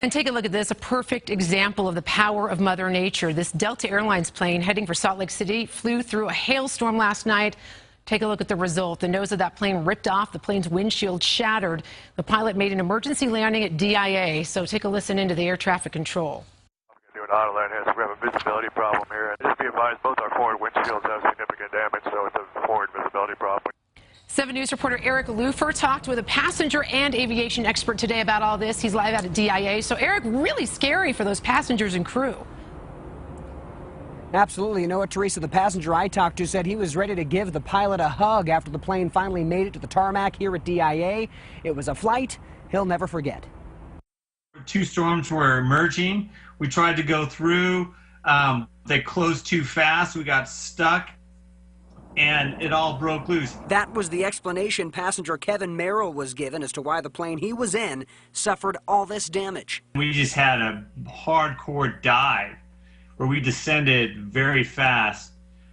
And take a look at this, a perfect example of the power of Mother Nature. This Delta Airlines plane heading for Salt Lake City flew through a hailstorm last night. Take a look at the result. The nose of that plane ripped off. The plane's windshield shattered. The pilot made an emergency landing at DIA. So take a listen into the air traffic control. I'm going to do an auto land here, so we have a visibility problem here. And just be advised, both our forward windshields have significant damage, so it's a forward visibility problem. 7 News reporter Eric Lufer talked with a passenger and aviation expert today about all this. He's live out at DIA. So, Eric, really scary for those passengers and crew. Absolutely. You know what, Teresa, the passenger I talked to said he was ready to give the pilot a hug after the plane finally made it to the tarmac here at DIA. It was a flight he'll never forget. Two storms were emerging. We tried to go through. They closed too fast. We got stuck. And it all broke loose. That was the explanation passenger Kevin Merrill was given as to why the plane he was in suffered all this damage. We just had a hardcore dive where we descended very fast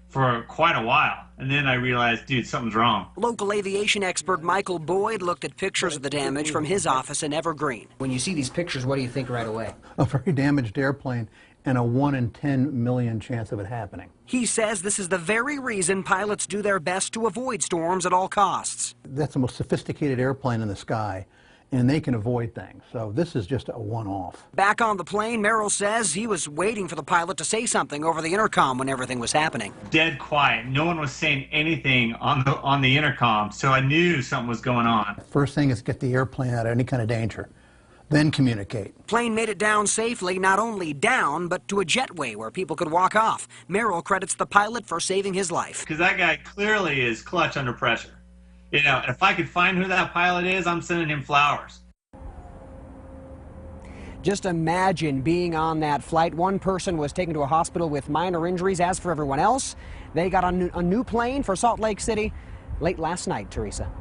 for quite a while. And then I realized, dude, something's wrong. Local aviation expert Michael Boyd looked at pictures of the damage from his office in Evergreen. When you see these pictures, what do you think right away? A very damaged airplane and a 1 in 10 million chance of it happening. He says this is the very reason pilots do their best to avoid storms at all costs. That's the most sophisticated airplane in the sky, and they can avoid things. So this is just a one-off. Back on the plane, Merrill says he was waiting for the pilot to say something over the intercom when everything was happening. Dead quiet. No one was saying anything on the intercom, so I knew something was going on. First thing is get the airplane out of any kind of danger, then communicate. Plane made it down safely, not only down, but to a jetway where people could walk off. Merrill credits the pilot for saving his life. Because that guy clearly is clutch under pressure. You know, if I could find who that pilot is, I'm sending him flowers. Just imagine being on that flight. One person was taken to a hospital with minor injuries. As for everyone else, they got on a new plane for Salt Lake City late last night, Teresa.